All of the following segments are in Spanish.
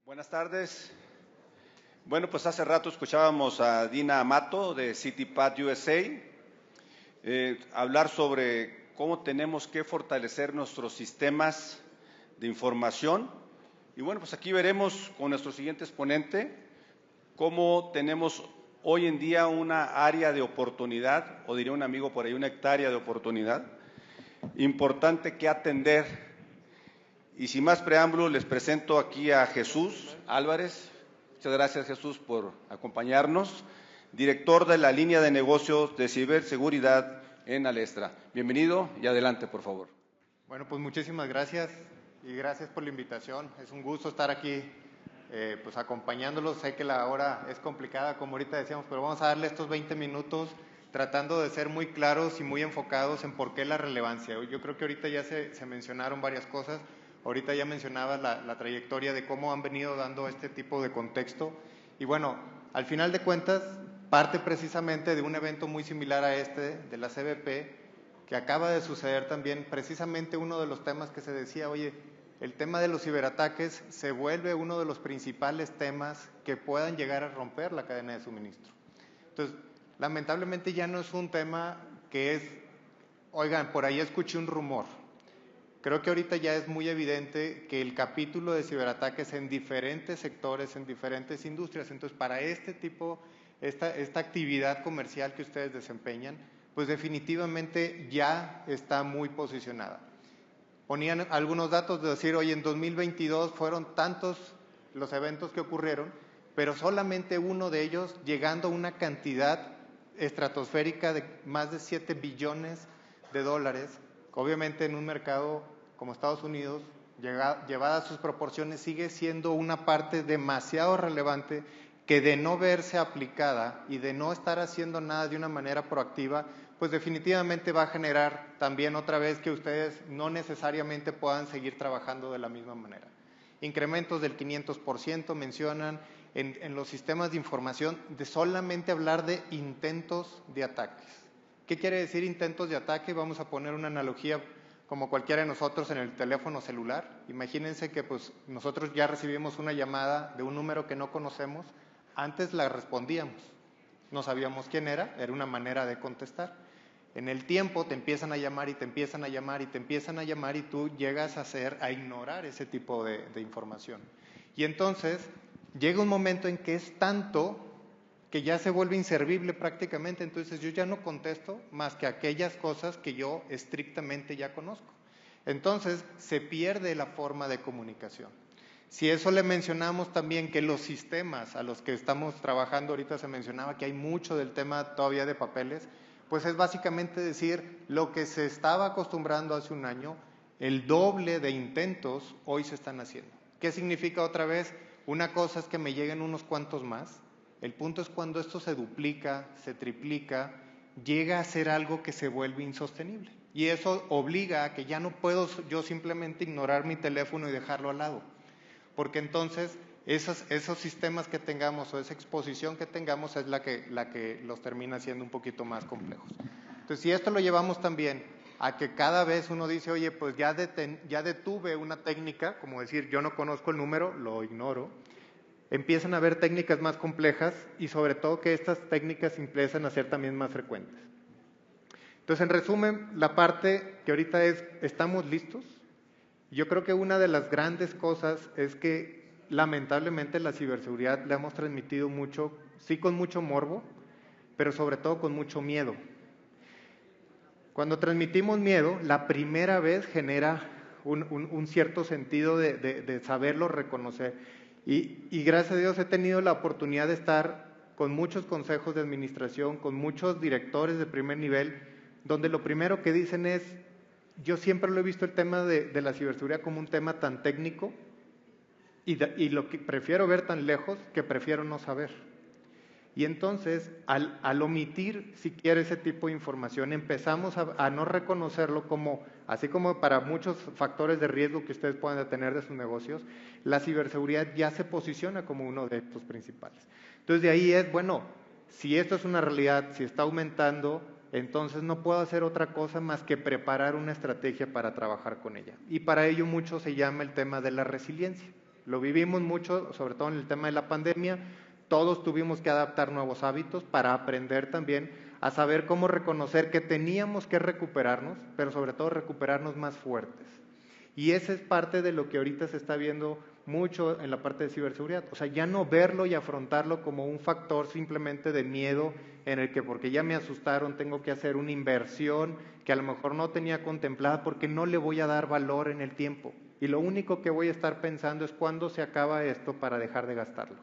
Buenas tardes. Bueno, pues hace rato escuchábamos a Dina Amato de CityPath USA hablar sobre cómo tenemos que fortalecer nuestros sistemas de información. Y bueno, pues aquí veremos con nuestro siguiente exponente cómo tenemos hoy en día una área de oportunidad, o diría un amigo por ahí, una hectárea de oportunidad importante que atender. Y sin más preámbulo, les presento aquí a Jesús Álvarez. Muchas gracias, Jesús, por acompañarnos. Director de la línea de negocios de ciberseguridad en Alestra. Bienvenido y adelante, por favor. Bueno, pues muchísimas gracias y gracias por la invitación. Es un gusto estar aquí pues acompañándolos. Sé que la hora es complicada, como ahorita decíamos, pero vamos a darle estos 20 minutos tratando de ser muy claros y muy enfocados en por qué la relevancia. Yo creo que ahorita ya se mencionaron varias cosas. Ahorita ya mencionabas la trayectoria de cómo han venido dando este tipo de contexto. Y bueno, al final de cuentas, parte precisamente de un evento muy similar a este, de la CBP, que acaba de suceder también, precisamente uno de los temas que se decía, oye, el tema de los ciberataques se vuelve uno de los principales temas que puedan llegar a romper la cadena de suministro. Entonces, lamentablemente ya no es un tema que es, oigan, por ahí escuché un rumor. Creo que ahorita ya es muy evidente que el capítulo de ciberataques en diferentes sectores, en diferentes industrias, entonces para este tipo, esta actividad comercial que ustedes desempeñan, pues definitivamente ya está muy posicionada. Ponían algunos datos de decir, oye, en 2022 fueron tantos los eventos que ocurrieron, pero solamente uno de ellos llegando a una cantidad estratosférica de más de 7 billones de dólares, obviamente en un mercado como Estados Unidos, llevada a sus proporciones, sigue siendo una parte demasiado relevante que de no verse aplicada y de no estar haciendo nada de una manera proactiva, pues definitivamente va a generar también otra vez que ustedes no necesariamente puedan seguir trabajando de la misma manera. Incrementos del 500% mencionan en los sistemas de información de solamente hablar de intentos de ataques. ¿Qué quiere decir intentos de ataque? Vamos a poner una analogía como cualquiera de nosotros en el teléfono celular. Imagínense que pues, nosotros ya recibimos una llamada de un número que no conocemos, antes la respondíamos, no sabíamos quién era una manera de contestar. En el tiempo te empiezan a llamar y te empiezan a llamar y te empiezan a llamar y tú llegas a ignorar ese tipo de información. Y entonces llega un momento en que es tanto que ya se vuelve inservible prácticamente, entonces yo ya no contesto más que aquellas cosas que yo estrictamente ya conozco. Entonces se pierde la forma de comunicación. Si eso le mencionamos también que los sistemas a los que estamos trabajando, ahorita se mencionaba que hay mucho del tema todavía de papeles, pues es básicamente decir lo que se estaba acostumbrando hace un año, el doble de intentos hoy se están haciendo. ¿Qué significa otra vez? Una cosa es que me lleguen unos cuantos más. El punto es cuando esto se duplica, se triplica, llega a ser algo que se vuelve insostenible. Y eso obliga a que ya no puedo yo simplemente ignorar mi teléfono y dejarlo al lado. Porque entonces esos sistemas que tengamos o esa exposición que tengamos es la que los termina siendo un poquito más complejos. Entonces, si esto lo llevamos también a que cada vez uno dice, oye, pues ya detuve una técnica, como decir, yo no conozco el número, lo ignoro, empiezan a haber técnicas más complejas y sobre todo que estas técnicas empiezan a ser también más frecuentes. Entonces, en resumen, la parte que ahorita es, ¿estamos listos? Yo creo que una de las grandes cosas es que lamentablemente la ciberseguridad la hemos transmitido mucho, sí con mucho morbo, pero sobre todo con mucho miedo. Cuando transmitimos miedo, la primera vez genera un cierto sentido de saberlo reconocer. Y gracias a Dios he tenido la oportunidad de estar con muchos consejos de administración, con muchos directores de primer nivel, donde lo primero que dicen es, yo siempre lo he visto el tema de la ciberseguridad como un tema tan técnico y lo que prefiero ver tan lejos que prefiero no saber. Y entonces, al omitir siquiera ese tipo de información, empezamos a no reconocerlo como, así como para muchos factores de riesgo que ustedes puedan tener de sus negocios, la ciberseguridad ya se posiciona como uno de estos principales. Entonces, de ahí es, bueno, si esto es una realidad, si está aumentando, entonces no puedo hacer otra cosa más que preparar una estrategia para trabajar con ella. Y para ello mucho se llama el tema de la resiliencia. Lo vivimos mucho, sobre todo en el tema de la pandemia. Todos tuvimos que adaptar nuevos hábitos para aprender también a saber cómo reconocer que teníamos que recuperarnos, pero sobre todo recuperarnos más fuertes. Y esa es parte de lo que ahorita se está viendo mucho en la parte de ciberseguridad. O sea, ya no verlo y afrontarlo como un factor simplemente de miedo en el que porque ya me asustaron tengo que hacer una inversión que a lo mejor no tenía contemplada porque no le voy a dar valor en el tiempo. Y lo único que voy a estar pensando es cuándo se acaba esto para dejar de gastarlo.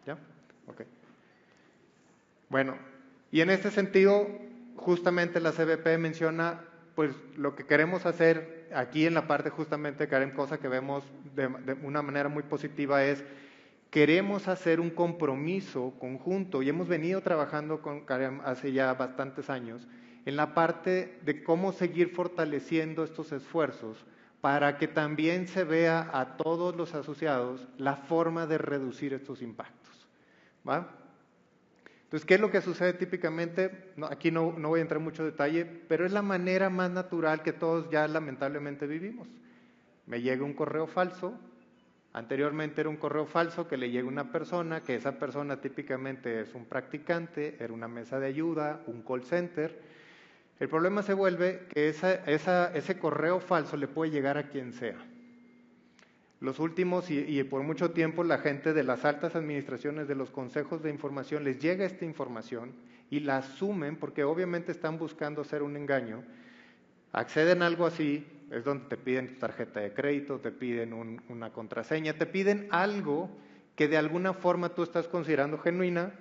¿Ya? Ok. Bueno, y en este sentido, justamente la CBP menciona, pues lo que queremos hacer aquí en la parte justamente, Karen, cosa que vemos de una manera muy positiva es, queremos hacer un compromiso conjunto, y hemos venido trabajando con Karen hace ya bastantes años, en la parte de cómo seguir fortaleciendo estos esfuerzos para que también se vea a todos los asociados la forma de reducir estos impactos. ¿Va? Entonces, ¿qué es lo que sucede típicamente? No, aquí no voy a entrar en mucho detalle, pero es la manera más natural que todos ya lamentablemente vivimos. Me llega un correo falso, anteriormente era un correo falso que le llega a una persona, que esa persona típicamente es un practicante, era una mesa de ayuda, un call center. El problema se vuelve que ese correo falso le puede llegar a quien sea. Los últimos y por mucho tiempo la gente de las altas administraciones de los consejos de información les llega esta información y la asumen porque obviamente están buscando hacer un engaño. Acceden a algo así, es donde te piden tu tarjeta de crédito, te piden una contraseña, te piden algo que de alguna forma tú estás considerando genuina.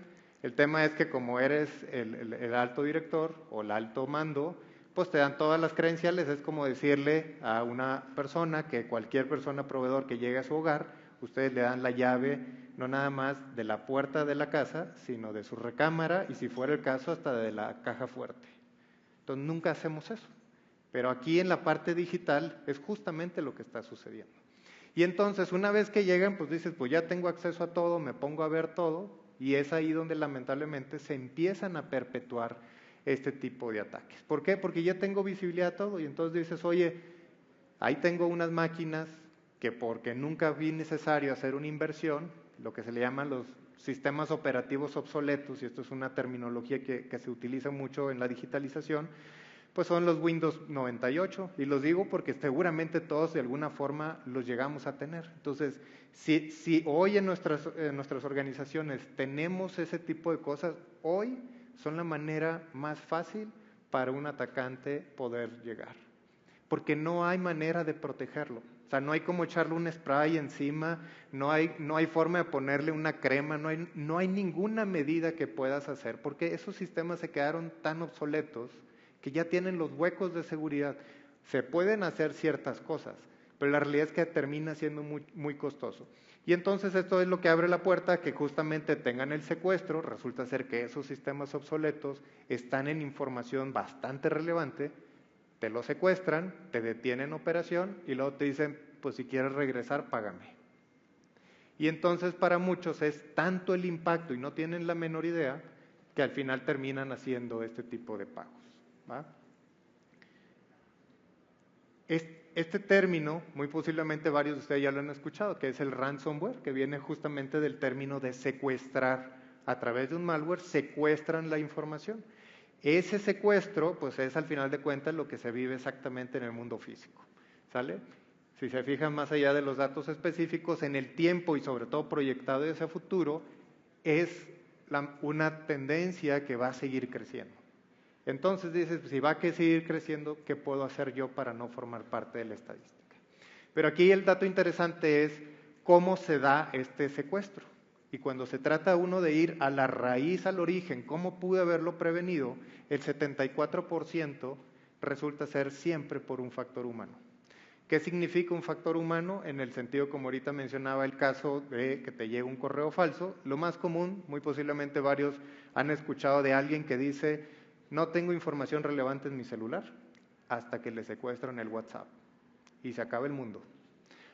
El tema es que como eres el alto director o el alto mando, pues te dan todas las credenciales. Es como decirle a una persona que cualquier persona proveedor que llegue a su hogar, ustedes le dan la llave no nada más de la puerta de la casa, sino de su recámara y si fuera el caso hasta de la caja fuerte. Entonces nunca hacemos eso. Pero aquí en la parte digital es justamente lo que está sucediendo. Y entonces una vez que llegan, pues dices, pues ya tengo acceso a todo, me pongo a ver todo, y es ahí donde lamentablemente se empiezan a perpetuar este tipo de ataques. ¿Por qué? Porque ya tengo visibilidad a todo y entonces dices, oye, ahí tengo unas máquinas que porque nunca vi necesario hacer una inversión, lo que se le llaman los sistemas operativos obsoletos, y esto es una terminología que se utiliza mucho en la digitalización, pues son los Windows 98, y los digo porque seguramente todos de alguna forma los llegamos a tener. Entonces, si hoy en nuestras organizaciones tenemos ese tipo de cosas, hoy son la manera más fácil para un atacante poder llegar, porque no hay manera de protegerlo. O sea, no hay como echarle un spray encima, no hay forma de ponerle una crema, no hay ninguna medida que puedas hacer, porque esos sistemas se quedaron tan obsoletos que ya tienen los huecos de seguridad. Se pueden hacer ciertas cosas, pero la realidad es que termina siendo muy, muy costoso. Y entonces esto es lo que abre la puerta a que justamente tengan el secuestro. Resulta ser que esos sistemas obsoletos están en información bastante relevante, te lo secuestran, te detienen operación y luego te dicen, pues si quieres regresar, págame. Y entonces para muchos es tanto el impacto y no tienen la menor idea que al final terminan haciendo este tipo de pagos. ¿Va? Este término, muy posiblemente varios de ustedes ya lo han escuchado, que es el ransomware, que viene justamente del término de secuestrar. A través de un malware secuestran la información. Ese secuestro, pues es al final de cuentas lo que se vive exactamente en el mundo físico. ¿Sale? Si se fijan más allá de los datos específicos, en el tiempo y sobre todo proyectado hacia futuro, es una tendencia que va a seguir creciendo. Entonces dices, si va a seguir creciendo, ¿qué puedo hacer yo para no formar parte de la estadística? Pero aquí el dato interesante es cómo se da este secuestro. Y cuando se trata uno de ir a la raíz, al origen, ¿cómo pude haberlo prevenido? El 74% resulta ser siempre por un factor humano. ¿Qué significa un factor humano? En el sentido, como ahorita mencionaba, el caso de que te llegue un correo falso. Lo más común, muy posiblemente varios han escuchado de alguien que dice, no tengo información relevante en mi celular, hasta que le secuestran el WhatsApp y se acaba el mundo.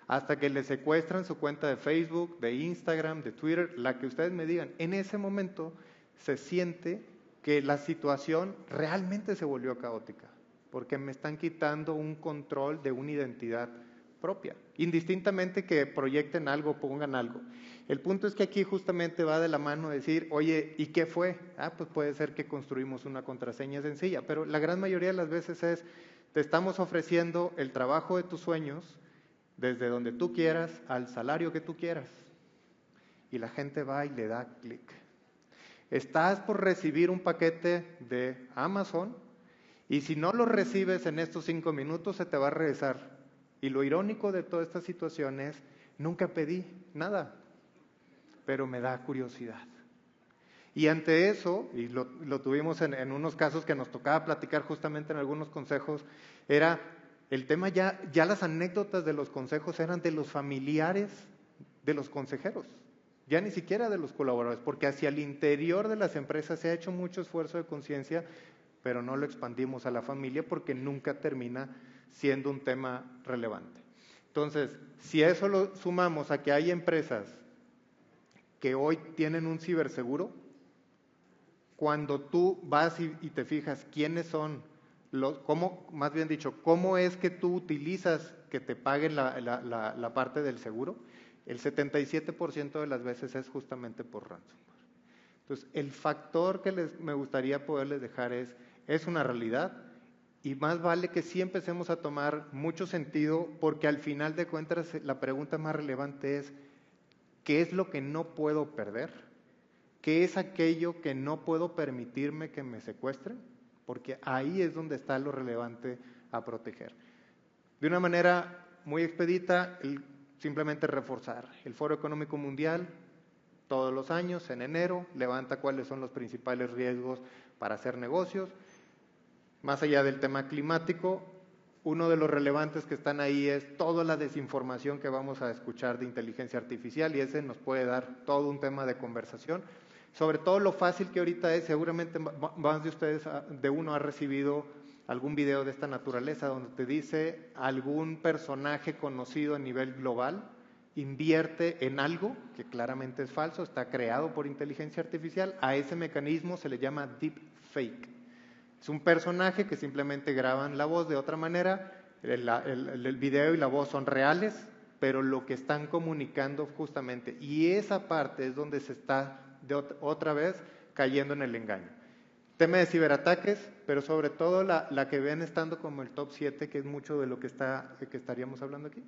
Hasta que le secuestran su cuenta de Facebook, de Instagram, de Twitter, la que ustedes me digan. En ese momento se siente que la situación realmente se volvió caótica, porque me están quitando un control de una identidad propia, indistintamente que proyecten algo, pongan algo. El punto es que aquí justamente va de la mano decir, oye, ¿y qué fue? Pues puede ser que construimos una contraseña sencilla, pero la gran mayoría de las veces es, te estamos ofreciendo el trabajo de tus sueños desde donde tú quieras, al salario que tú quieras. Y la gente va y le da clic. Estás por recibir un paquete de Amazon y si no lo recibes en estos 5 minutos se te va a regresar. Y lo irónico de toda esta situación es, nunca pedí nada, pero me da curiosidad. Y ante eso, y lo tuvimos en unos casos que nos tocaba platicar justamente en algunos consejos, era el tema ya las anécdotas de los consejos eran de los familiares de los consejeros, ya ni siquiera de los colaboradores, porque hacia el interior de las empresas se ha hecho mucho esfuerzo de conciencia, pero no lo expandimos a la familia porque nunca termina siendo un tema relevante. Entonces, si a eso lo sumamos a que hay empresas que hoy tienen un ciberseguro, cuando tú vas y te fijas quiénes son, más bien dicho, cómo es que tú utilizas que te paguen la parte del seguro, el 77% de las veces es justamente por ransomware. Entonces, el factor que me gustaría poderles dejar es una realidad y más vale que sí empecemos a tomar mucho sentido porque al final de cuentas la pregunta más relevante es ¿qué es lo que no puedo perder? ¿Qué es aquello que no puedo permitirme que me secuestren? Porque ahí es donde está lo relevante a proteger. De una manera muy expedita, simplemente reforzar. El Foro Económico Mundial, todos los años, en enero, levanta cuáles son los principales riesgos para hacer negocios. Más allá del tema climático, uno de los relevantes que están ahí es toda la desinformación que vamos a escuchar de inteligencia artificial y ese nos puede dar todo un tema de conversación. Sobre todo lo fácil que ahorita es, seguramente más de ustedes, de uno ha recibido algún video de esta naturaleza donde te dice algún personaje conocido a nivel global invierte en algo que claramente es falso, está creado por inteligencia artificial, a ese mecanismo se le llama deep fake. Es un personaje que simplemente graban la voz de otra manera, el video y la voz son reales, pero lo que están comunicando justamente, y esa parte es donde se está otra vez cayendo en el engaño. Tema de ciberataques, pero sobre todo la que ven estando como el top 7, que es mucho de lo que estaríamos hablando aquí.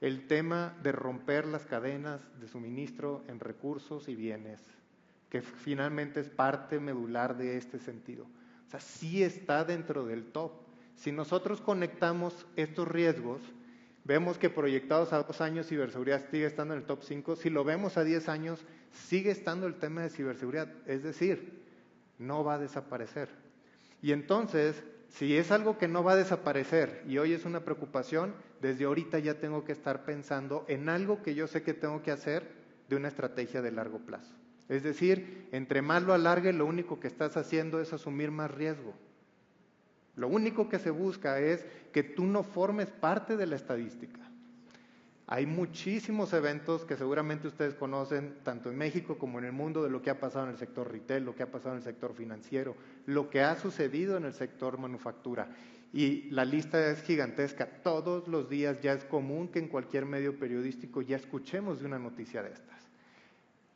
El tema de romper las cadenas de suministro en recursos y bienes, que finalmente es parte medular de este sentido. O sea, sí está dentro del top. Si nosotros conectamos estos riesgos, vemos que proyectados a 2 años ciberseguridad sigue estando en el top 5, si lo vemos a 10 años, sigue estando el tema de ciberseguridad, es decir, no va a desaparecer. Y entonces, si es algo que no va a desaparecer y hoy es una preocupación, desde ahorita ya tengo que estar pensando en algo que yo sé que tengo que hacer de una estrategia de largo plazo. Es decir, entre más lo alargue, lo único que estás haciendo es asumir más riesgo. Lo único que se busca es que tú no formes parte de la estadística. Hay muchísimos eventos que seguramente ustedes conocen, tanto en México como en el mundo, de lo que ha pasado en el sector retail, lo que ha pasado en el sector financiero, lo que ha sucedido en el sector manufactura. Y la lista es gigantesca. Todos los días ya es común que en cualquier medio periodístico ya escuchemos de una noticia de estas.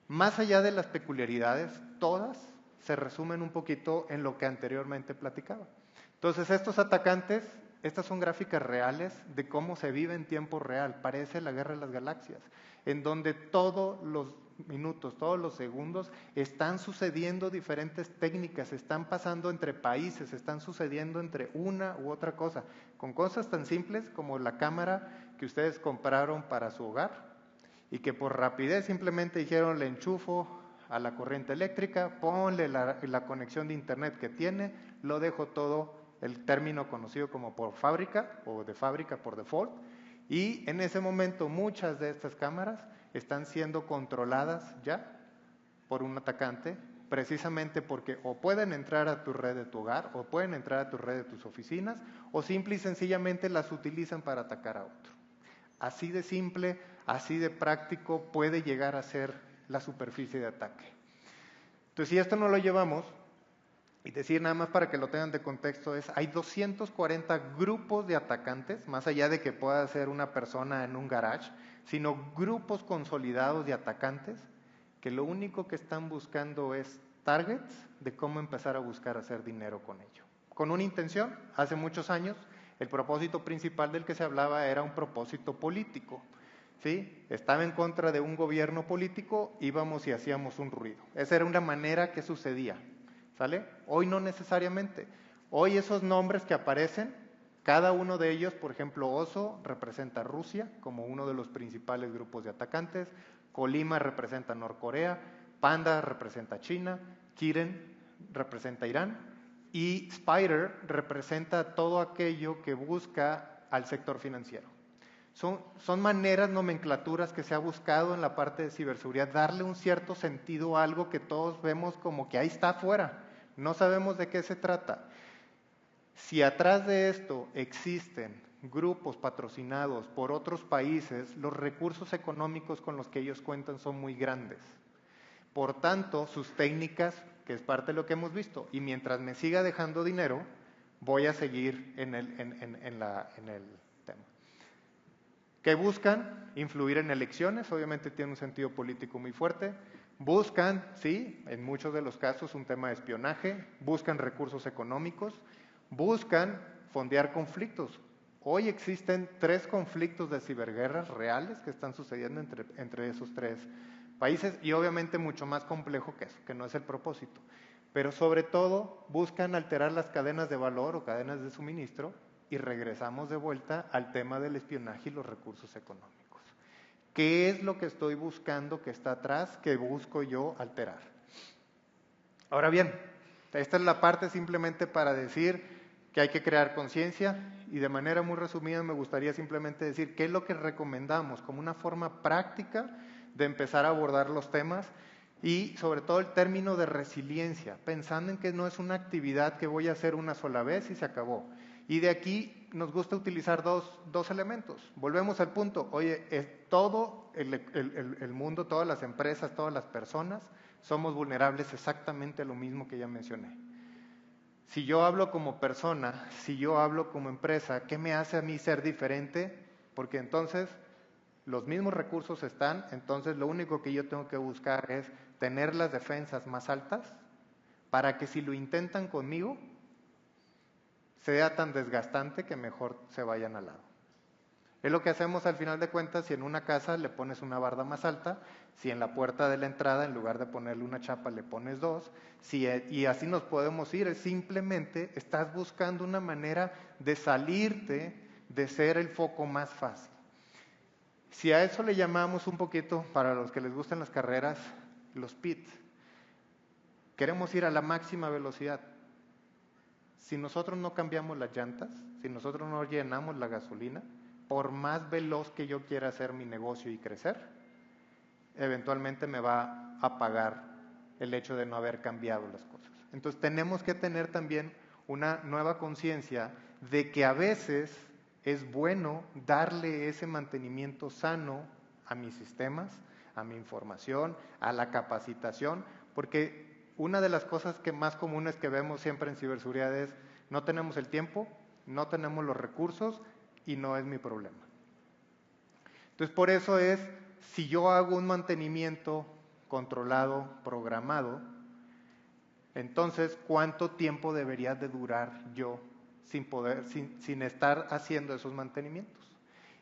Más allá de las peculiaridades, todas se resumen un poquito en lo que anteriormente platicaba. Entonces, estos atacantes, estas son gráficas reales de cómo se vive en tiempo real. Parece la Guerra de las Galaxias, en donde todos los minutos, todos los segundos, están sucediendo diferentes técnicas, están pasando entre países, están sucediendo entre una u otra cosa, con cosas tan simples como la cámara que ustedes compraron para su hogar, y que por rapidez simplemente dijeron, le enchufo a la corriente eléctrica, ponle la conexión de internet que tiene, lo dejo todo, el término conocido como por fábrica o de fábrica por default, y en ese momento muchas de estas cámaras están siendo controladas ya por un atacante, precisamente porque o pueden entrar a tu red de tu hogar, o pueden entrar a tu red de tus oficinas, o simple y sencillamente las utilizan para atacar a otro. Así de simple, así de práctico puede llegar a ser la superficie de ataque. Entonces, si esto no lo llevamos Y decir nada más para que lo tengan de contexto hay 240 grupos de atacantes, más allá de que pueda ser una persona en un garage, sino grupos consolidados de atacantes que lo único que están buscando es targets de cómo empezar a buscar hacer dinero con ello. Con una intención, hace muchos años, el propósito principal del que se hablaba era un propósito político. ¿Sí? Estaba en contra de un gobierno político, íbamos y hacíamos un ruido. Esa era una manera que sucedía. ¿Sale? Hoy no necesariamente. Hoy esos nombres que aparecen, cada uno de ellos, por ejemplo, Oso representa a Rusia como uno de los principales grupos de atacantes, Colima representa a Norcorea, Panda representa a China, Kiren representa a Irán y Spider representa todo aquello que busca al sector financiero. Son maneras, nomenclaturas que se ha buscado en la parte de ciberseguridad, darle un cierto sentido a algo que todos vemos como que ahí está afuera, no sabemos de qué se trata. Si atrás de esto existen grupos patrocinados por otros países, los recursos económicos con los que ellos cuentan son muy grandes. Por tanto, sus técnicas, que es parte de lo que hemos visto, y mientras me siga dejando dinero, voy a seguir en el tema. Que buscan influir en elecciones, obviamente tiene un sentido político muy fuerte, buscan, sí, en muchos de los casos un tema de espionaje, buscan recursos económicos, buscan fondear conflictos. Hoy existen 3 conflictos de ciberguerras reales que están sucediendo entre esos 3 países y obviamente mucho más complejo que eso, que no es el propósito. Pero sobre todo buscan alterar las cadenas de valor o cadenas de suministro y regresamos de vuelta al tema del espionaje y los recursos económicos. ¿Qué es lo que estoy buscando que está atrás, que busco yo alterar? Ahora bien, esta es la parte simplemente para decir que hay que crear conciencia y de manera muy resumida me gustaría simplemente decir qué es lo que recomendamos como una forma práctica de empezar a abordar los temas y sobre todo el término de resiliencia, pensando en que no es una actividad que voy a hacer una sola vez y se acabó. Y de aquí nos gusta utilizar dos elementos. Volvemos al punto, oye, todo el mundo, todas las empresas, todas las personas, somos vulnerables exactamente a lo mismo que ya mencioné. Si yo hablo como persona, si yo hablo como empresa, ¿qué me hace a mí ser diferente? Porque entonces los mismos recursos están, entonces lo único que yo tengo que buscar es tener las defensas más altas para que si lo intentan conmigo, sea tan desgastante que mejor se vayan al lado. Es lo que hacemos al final de cuentas si en una casa le pones una barda más alta, si en la puerta de la entrada en lugar de ponerle una chapa le pones 2, y así nos podemos ir. Simplemente estás buscando una manera de salirte de ser el foco más fácil. Si a eso le llamamos un poquito, para los que les gustan las carreras, los pits, queremos ir a la máxima velocidad. Si nosotros no cambiamos las llantas, si nosotros no llenamos la gasolina, por más veloz que yo quiera hacer mi negocio y crecer, eventualmente me va a pagar el hecho de no haber cambiado las cosas. Entonces tenemos que tener también una nueva conciencia de que a veces es bueno darle ese mantenimiento sano a mis sistemas, a mi información, a la capacitación, porque una de las cosas que más comunes que vemos siempre en ciberseguridad es no tenemos el tiempo, no tenemos los recursos y no es mi problema. Entonces por eso es, si yo hago un mantenimiento controlado, programado, entonces ¿cuánto tiempo debería de durar yo sin estar haciendo esos mantenimientos?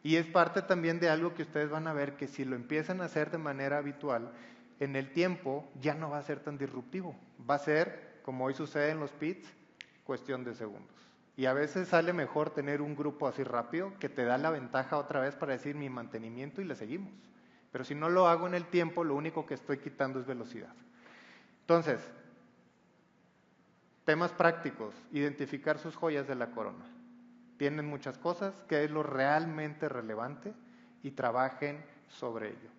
Y es parte también de algo que ustedes van a ver que si lo empiezan a hacer de manera habitual, en el tiempo ya no va a ser tan disruptivo. Va a ser, como hoy sucede en los pits, cuestión de segundos. Y a veces sale mejor tener un grupo así rápido que te da la ventaja otra vez para decir mi mantenimiento y le seguimos. Pero si no lo hago en el tiempo, lo único que estoy quitando es velocidad. Entonces, temas prácticos, identificar sus joyas de la corona. Tienen muchas cosas, qué es lo realmente relevante y trabajen sobre ello.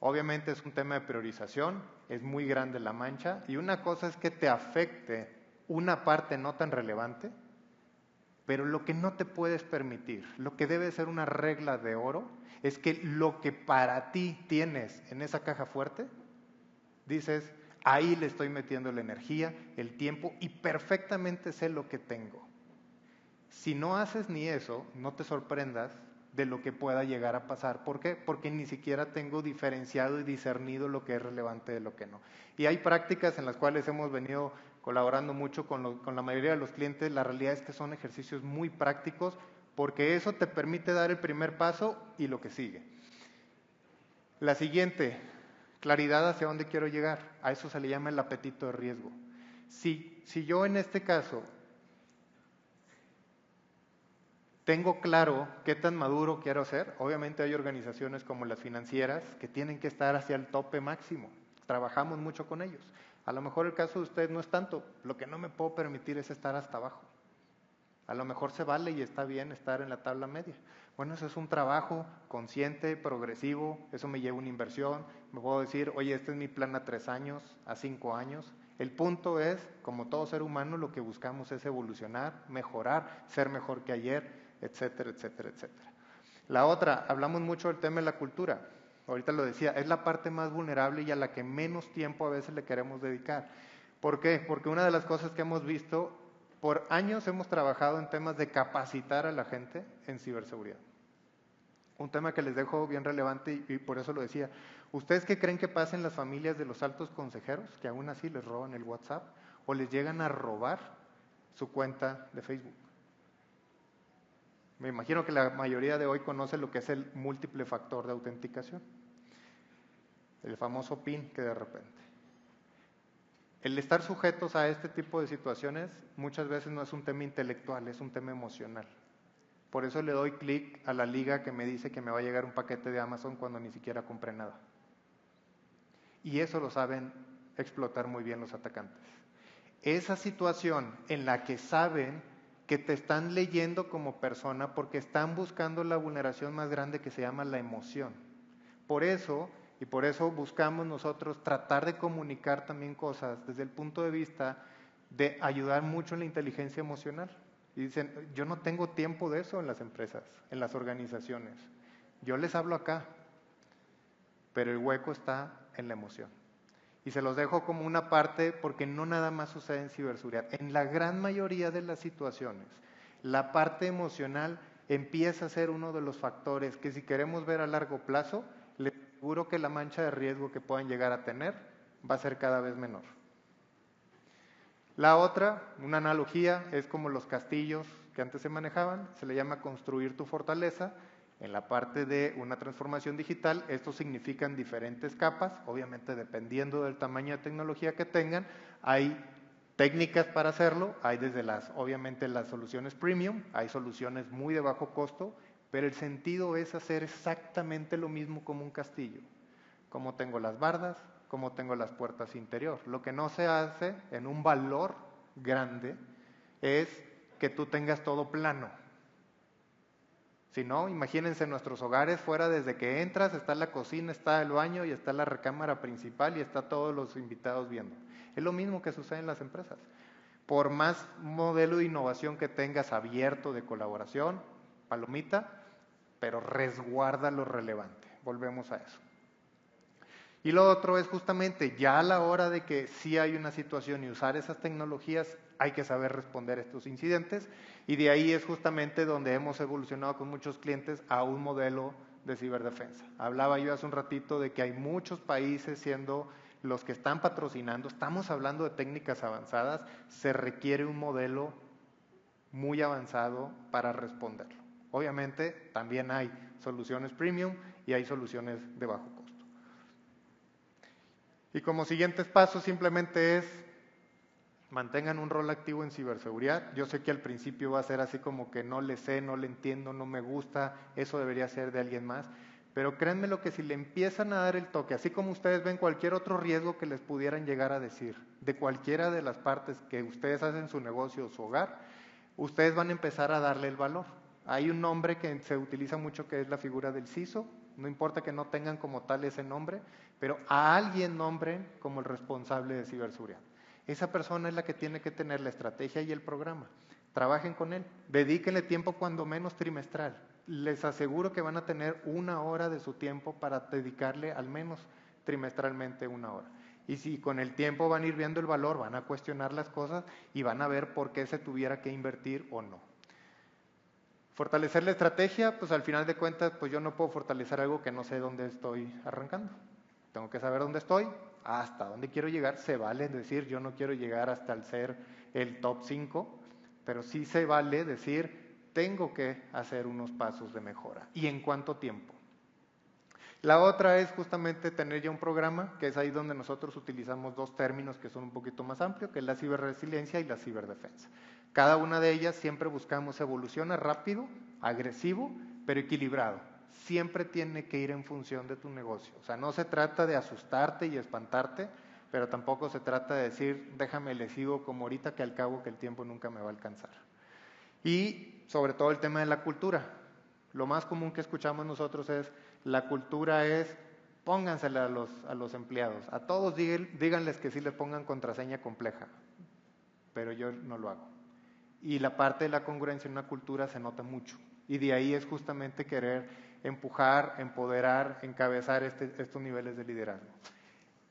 Obviamente es un tema de priorización, es muy grande la mancha y una cosa es que te afecte una parte no tan relevante, pero lo que no te puedes permitir, lo que debe ser una regla de oro, es que lo que para ti tienes en esa caja fuerte, dices, Ahí le estoy metiendo la energía, el tiempo y perfectamente sé lo que tengo. Si no haces ni eso, no te sorprendas de lo que pueda llegar a pasar. ¿Por qué? Porque ni siquiera tengo diferenciado y discernido lo que es relevante de lo que no. Y hay prácticas en las cuales hemos venido colaborando mucho con la mayoría de los clientes. La realidad es que son ejercicios muy prácticos porque eso te permite dar el primer paso y lo que sigue. La siguiente, claridad hacia dónde quiero llegar. A eso se le llama el apetito de riesgo. Si yo en este caso tengo claro qué tan maduro quiero ser, obviamente hay organizaciones como las financieras que tienen que estar hacia el tope máximo. Trabajamos mucho con ellos. A lo mejor el caso de ustedes no es tanto, lo que no me puedo permitir es estar hasta abajo. A lo mejor se vale y está bien estar en la tabla media. Bueno, eso es un trabajo consciente, progresivo, eso me lleva una inversión. Me puedo decir, oye, este es mi plan a 3 años, a 5 años. El punto es, como todo ser humano, lo que buscamos es evolucionar, mejorar, ser mejor que ayer, etcétera, etcétera, etcétera. La otra, hablamos mucho del tema de la cultura. Ahorita lo decía, es la parte más vulnerable y a la que menos tiempo a veces le queremos dedicar. ¿Por qué? Porque una de las cosas que hemos visto, por años hemos trabajado en temas de capacitar a la gente en ciberseguridad. Un tema que les dejo bien relevante y por eso lo decía. ¿Ustedes qué creen que pasa en las familias de los altos consejeros que aún así les roban el WhatsApp o les llegan a robar su cuenta de Facebook? Me imagino que la mayoría de hoy conoce lo que es el múltiple factor de autenticación. El famoso PIN que de repente. El estar sujetos a este tipo de situaciones muchas veces no es un tema intelectual, es un tema emocional. Por eso le doy clic a la liga que me dice que me va a llegar un paquete de Amazon cuando ni siquiera compré nada. Y eso lo saben explotar muy bien los atacantes. Esa situación en la que saben que te están leyendo como persona porque están buscando la vulneración más grande que se llama la emoción. Por eso buscamos nosotros tratar de comunicar también cosas desde el punto de vista de ayudar mucho en la inteligencia emocional. Y dicen, yo no tengo tiempo de eso en las empresas, en las organizaciones. Yo les hablo acá, pero el hueco está en la emoción. Y se los dejo como una parte porque no nada más sucede en ciberseguridad. En la gran mayoría de las situaciones, la parte emocional empieza a ser uno de los factores que si queremos ver a largo plazo, les aseguro que la mancha de riesgo que puedan llegar a tener va a ser cada vez menor. La otra, una analogía, es como los castillos que antes se manejaban, se le llama construir tu fortaleza. En la parte de una transformación digital, esto significan diferentes capas, obviamente dependiendo del tamaño de tecnología que tengan, hay técnicas para hacerlo, hay desde obviamente las soluciones premium, hay soluciones muy de bajo costo, pero el sentido es hacer exactamente lo mismo como un castillo, como tengo las bardas, como tengo las puertas interior. Lo que no se hace en un valor grande es que tú tengas todo plano. Si no, imagínense nuestros hogares fuera desde que entras, está la cocina, está el baño y está la recámara principal y está todos los invitados viendo. Es lo mismo que sucede en las empresas. Por más modelo de innovación que tengas abierto de colaboración, palomita, pero resguarda lo relevante. Volvemos a eso. Y lo otro es justamente, ya a la hora de que sí hay una situación y usar esas tecnologías, hay que saber responder a estos incidentes, y de ahí es justamente donde hemos evolucionado con muchos clientes a un modelo de ciberdefensa. Hablaba yo hace un ratito de que hay muchos países siendo los que están patrocinando, estamos hablando de técnicas avanzadas, se requiere un modelo muy avanzado para responderlo. Obviamente también hay soluciones premium y hay soluciones de bajo costo. Y como siguientes pasos simplemente es mantengan un rol activo en ciberseguridad. Yo sé que al principio va a ser así como que no le sé, no le entiendo, no me gusta, eso debería ser de alguien más. Pero créanme lo que si le empiezan a dar el toque, así como ustedes ven cualquier otro riesgo que les pudieran llegar a decir, de cualquiera de las partes que ustedes hacen su negocio o su hogar, ustedes van a empezar a darle el valor. Hay un nombre que se utiliza mucho que es la figura del CISO, no importa que no tengan como tal ese nombre, pero a alguien nombren como el responsable de ciberseguridad. Esa persona es la que tiene que tener la estrategia y el programa. Trabajen con él, dedíquenle tiempo cuando menos trimestral. Les aseguro que van a tener 1 hora de su tiempo para dedicarle al menos trimestralmente 1 hora. Y si con el tiempo van a ir viendo el valor, van a cuestionar las cosas y van a ver por qué se tuviera que invertir o no. Fortalecer la estrategia, pues al final de cuentas, pues yo no puedo fortalecer algo que no sé dónde estoy arrancando. Tengo que saber dónde estoy, hasta dónde quiero llegar. Se vale decir, yo no quiero llegar hasta el ser el top 5, pero sí se vale decir, tengo que hacer unos pasos de mejora. ¿Y en cuánto tiempo? La otra es justamente tener ya un programa, que es ahí donde nosotros utilizamos dos términos que son un poquito más amplios, que es la ciberresiliencia y la ciberdefensa. Cada una de ellas siempre buscamos evoluciona rápido, agresivo, pero equilibrado. Siempre tiene que ir en función de tu negocio. O sea, no se trata de asustarte y espantarte, pero tampoco se trata de decir, déjame le sigo como ahorita que al cabo que el tiempo nunca me va a alcanzar. Y sobre todo el tema de la cultura. Lo más común que escuchamos nosotros es, la cultura es, póngansela a los empleados. A todos díganles que sí les pongan contraseña compleja, pero yo no lo hago. Y la parte de la congruencia en una cultura se nota mucho. Y de ahí es justamente querer empujar, empoderar, encabezar estos niveles de liderazgo.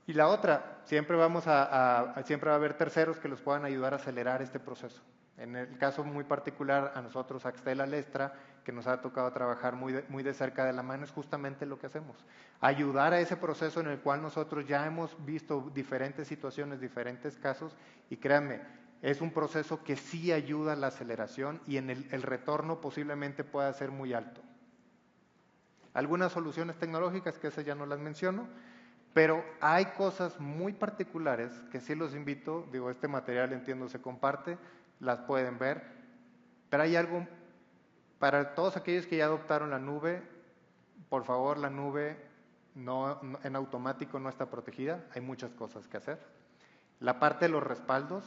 Y la otra, siempre va a haber terceros que los puedan ayudar a acelerar este proceso. En el caso muy particular, a nosotros, Axtel Alestra, que nos ha tocado trabajar muy de cerca de la mano, es justamente lo que hacemos. Ayudar a ese proceso en el cual nosotros ya hemos visto diferentes situaciones, diferentes casos, y créanme, es un proceso que sí ayuda a la aceleración y en el retorno posiblemente pueda ser muy alto. Algunas soluciones tecnológicas, que esas ya no las menciono, pero hay cosas muy particulares que sí los invito, digo, este material entiendo se comparte, las pueden ver, pero hay algo para todos aquellos que ya adoptaron la nube. Por favor, la nube en automático no está protegida, hay muchas cosas que hacer. La parte de los respaldos,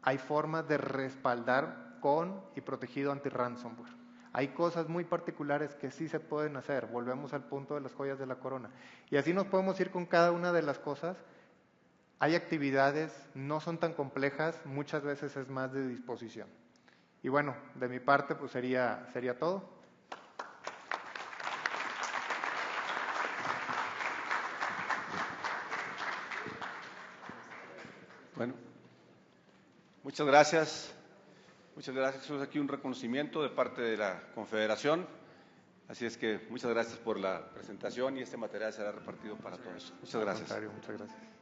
hay formas de respaldar con y protegido anti-ransomware. Hay cosas muy particulares que sí se pueden hacer, volvemos al punto de las joyas de la corona. Y así nos podemos ir con cada una de las cosas. Hay actividades, no son tan complejas, muchas veces es más de disposición. Y bueno, de mi parte pues sería todo. Bueno, muchas gracias. Muchas gracias. Tenemos aquí un reconocimiento de parte de la Confederación. Así es que muchas gracias por la presentación y este material será repartido para todos. Muchas gracias. Muchas gracias.